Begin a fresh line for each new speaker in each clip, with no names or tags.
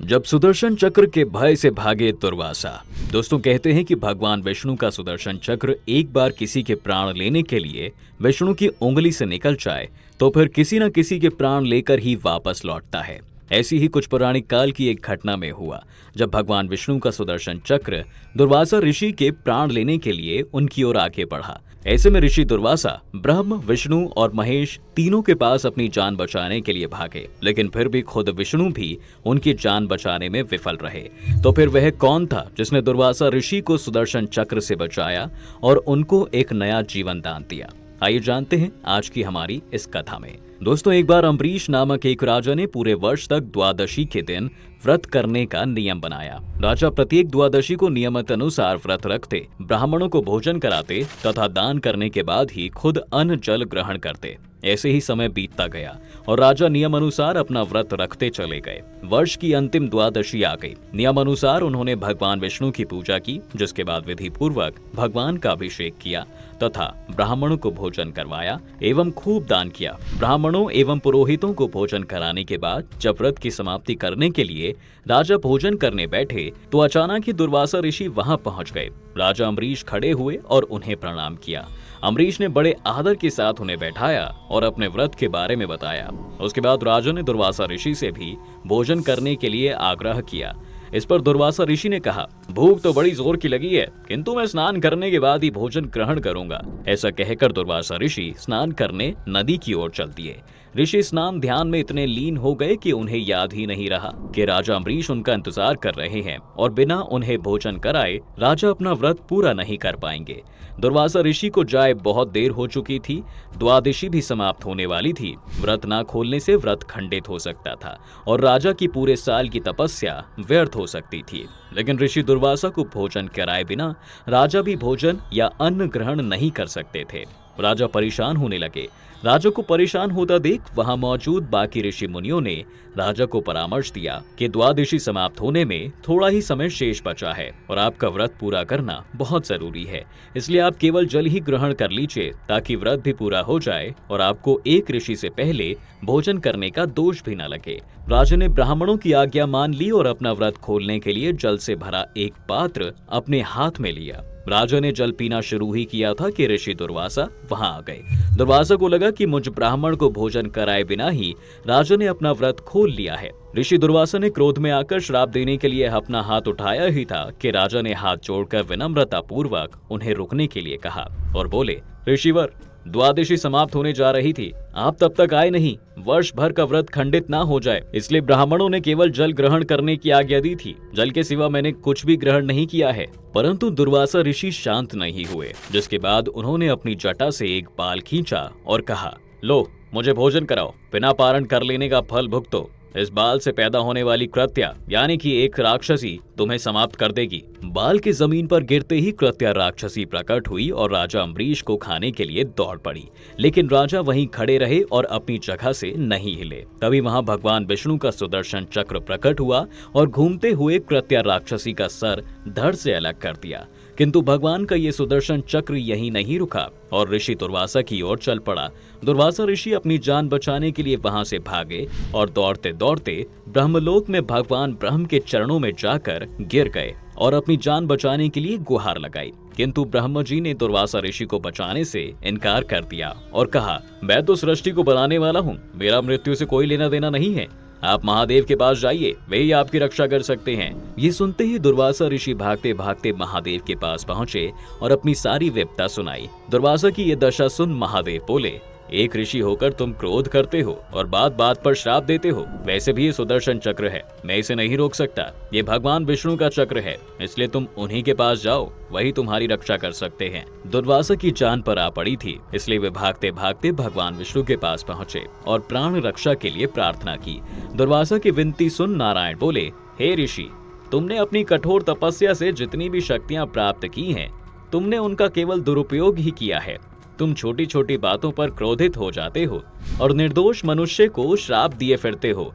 जब सुदर्शन चक्र के भय से भागे दुर्वासा। दोस्तों, कहते हैं कि भगवान विष्णु का सुदर्शन चक्र एक बार किसी के प्राण लेने के लिए विष्णु की उंगली से निकल जाए तो फिर किसी न किसी के प्राण लेकर ही वापस लौटता है। ऐसी ही कुछ पौराणिक काल की एक घटना में हुआ जब भगवान विष्णु का सुदर्शन चक्र दुर्वासा ऋषि के प्राण लेने के लिए उनकी ओर आगे बढ़ा। ऐसे में ऋषि दुर्वासा ब्रह्म, विष्णु और महेश तीनों के पास अपनी जान बचाने के लिए भागे, लेकिन फिर भी खुद विष्णु भी उनकी जान बचाने में विफल रहे। तो फिर वह कौन था जिसने दुर्वासा ऋषि को सुदर्शन चक्र से बचाया और उनको एक नया जीवन दान दिया? आइए जानते हैं आज की हमारी इस कथा में। दोस्तों, एक बार अम्बरीश नामक एक राजा ने पूरे वर्ष तक द्वादशी के दिन व्रत करने का नियम बनाया। राजा प्रत्येक द्वादशी को नियमित अनुसार व्रत रखते, ब्राह्मणों को भोजन कराते तथा दान करने के बाद ही खुद अन्न जल ग्रहण करते। ऐसे ही समय बीतता गया और राजा नियम अनुसार अपना व्रत रखते चले गए। वर्ष की अंतिम द्वादशी आ गई। नियम अनुसार उन्होंने भगवान विष्णु की पूजा की, जिसके बाद विधि पूर्वक भगवान का अभिषेक किया तथा ब्राह्मणों को भोजन करवाया एवं खूब दान किया। ब्राह्मणों एवं पुरोहितों को भोजन कराने के बाद जब व्रत की समाप्ति करने के लिए राजा भोजन करने बैठे तो अचानक ही दुर्वासा ऋषि वहां पहुंच गए। राजा अम्बरीश खड़े हुए और उन्हें प्रणाम किया। अम्बरीश ने बड़े आदर के साथ उन्हें बैठाया और अपने व्रत के बारे में बताया। उसके बाद राजा ने दुर्वासा ऋषि से भी भोजन करने के लिए आग्रह किया। इस पर दुर्वासा ऋषि ने कहा, भूख तो बड़ी जोर की लगी है, किंतु मैं स्नान करने के बाद ही भोजन ग्रहण करूंगा। ऐसा कहकर दुर्वासा ऋषि स्नान करने नदी की ओर चल दिए। ऋषि स्नान ध्यान में इतने लीन हो गए कि उन्हें याद ही नहीं रहा कि राजा अम्बरीश उनका इंतजार कर रहे हैं और बिना उन्हें भोजन कराए राजा अपना व्रत पूरा नहीं कर पाएंगे। दुर्वासा ऋषि को जाए बहुत देर हो चुकी थी। द्वादशी भी समाप्त होने वाली थी। व्रत ना खोलने से व्रत खंडित हो सकता था और राजा की पूरे साल की तपस्या व्यर्थ हो सकती थी। लेकिन ऋषि दुर्वासा को भोजन कराए बिना राजा भी भोजन या अन्न ग्रहण नहीं कर सकते थे। राजा परेशान होने लगे। राजा को परेशान होता देख वहां मौजूद बाकी ऋषि मुनियों ने राजा को परामर्श दिया कि द्वादशी समाप्त होने में थोड़ा ही समय शेष बचा है और आपका व्रत पूरा करना बहुत जरूरी है, इसलिए आप केवल जल ही ग्रहण कर लीजिए ताकि व्रत भी पूरा हो जाए और आपको एक ऋषि से पहले भोजन करने का दोष भी न लगे। राजा ने ब्राह्मणों की आज्ञा मान ली और अपना व्रत खोलने के लिए जल से भरा एक पात्र अपने हाथ में लिया। राजा ने जल पीना शुरू ही किया था कि ऋषि दुर्वासा वहां आ गए। दुर्वासा को लगा कि मुझ ब्राह्मण को भोजन कराए बिना ही राजा ने अपना व्रत खोल लिया है। ऋषि दुर्वासा ने क्रोध में आकर श्राप देने के लिए अपना हाथ उठाया ही था कि राजा ने हाथ जोड़कर विनम्रता पूर्वक उन्हें रुकने के लिए कहा और बोले, ऋषिवर, द्वादशी समाप्त होने जा रही थी, आप तब तक आए नहीं। वर्ष भर का व्रत खंडित ना हो जाए, इसलिए ब्राह्मणों ने केवल जल ग्रहण करने की आज्ञा दी थी। जल के सिवा मैंने कुछ भी ग्रहण नहीं किया है। परंतु दुर्वासा ऋषि शांत नहीं हुए, जिसके बाद उन्होंने अपनी जटा से एक बाल खींचा और कहा, लो, मुझे भोजन कराओ, बिना पारण कर लेने का फल भुगतो। इस बाल से पैदा होने वाली कृत्या यानी कि एक राक्षसी तुम्हें समाप्त कर देगी। बाल के जमीन पर गिरते ही कृत्या राक्षसी प्रकट हुई और राजा अम्बरीश को खाने के लिए दौड़ पड़ी, लेकिन राजा वहीं खड़े रहे और अपनी जगह से नहीं हिले। तभी वहां भगवान विष्णु का सुदर्शन चक्र प्रकट हुआ और घूमते हुए कृत्या राक्षसी का सर धड़ से अलग कर दिया। किंतु भगवान का ये सुदर्शन चक्र यहीं नहीं रुका और ऋषि दुर्वासा की ओर चल पड़ा। दुर्वासा ऋषि अपनी जान बचाने के लिए वहां से भागे और दौड़ते दौड़ते ब्रह्मलोक में भगवान ब्रह्म के चरणों में जाकर गिर गए और अपनी जान बचाने के लिए गुहार लगाई। किंतु ब्रह्म जी ने दुर्वासा ऋषि को बचाने से इनकार कर दिया और कहा, मैं तो सृष्टि को बनाने वाला हूँ, मेरा मृत्यु से कोई लेना देना नहीं है। आप महादेव के पास जाइए, वे ही आपकी रक्षा कर सकते हैं। ये सुनते ही दुर्वासा ऋषि भागते भागते महादेव के पास पहुंचे और अपनी सारी विपदा सुनाई। दुर्वासा की ये दशा सुन महादेव बोले, एक ऋषि होकर तुम क्रोध करते हो और बात बात पर श्राप देते हो। वैसे भी ये सुदर्शन चक्र है, मैं इसे नहीं रोक सकता। ये भगवान विष्णु का चक्र है, इसलिए तुम उन्हीं के पास जाओ, वही तुम्हारी रक्षा कर सकते हैं। दुर्वासा की जान पर आ पड़ी थी, इसलिए वे भागते भागते भगवान विष्णु के पास पहुंचे और प्राण रक्षा के लिए प्रार्थना की। दुर्वासा की विनती सुन नारायण बोले, हे ऋषि, तुमने अपनी कठोर तपस्या से जितनी भी शक्तियां प्राप्त की हैं, तुमने उनका केवल दुरुपयोग ही किया है। तुम छोटी छोटी बातों पर क्रोधित हो जाते हो और निर्दोष मनुष्य को श्राप दिए फिरते हो।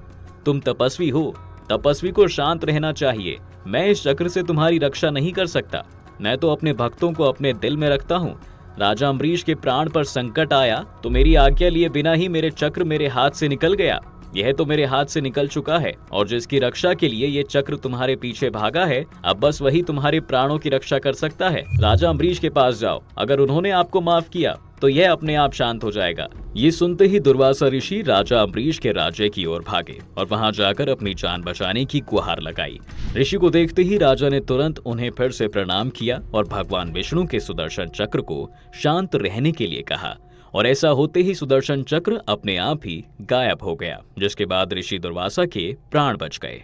तुम तपस्वी हो, तपस्वी को शांत रहना चाहिए। मैं इस चक्र से तुम्हारी रक्षा नहीं कर सकता, मैं तो अपने भक्तों को अपने दिल में रखता हूँ। राजा अम्बरीश के प्राण पर संकट आया तो मेरी आज्ञा लिए बिना ही मेरे चक्र मेरे हाथ से निकल गया। यह तो मेरे हाथ से निकल चुका है और जिसकी रक्षा के लिए ये चक्र तुम्हारे पीछे भागा है, अब बस वही तुम्हारे प्राणों की रक्षा कर सकता है। राजा अम्बरीश के पास जाओ, अगर उन्होंने आपको माफ किया तो यह अपने आप शांत हो जाएगा। ये सुनते ही दुर्वासा ऋषि राजा अम्बरीश के राज्य की ओर भागे और वहां जाकर अपनी जान बचाने की गुहार लगाई। ऋषि को देखते ही राजा ने तुरंत उन्हें फिर से प्रणाम किया और भगवान विष्णु के सुदर्शन चक्र को शांत रहने के लिए कहा, और ऐसा होते ही सुदर्शन चक्र अपने आप ही गायब हो गया, जिसके बाद ऋषि दुर्वासा के प्राण बच गए।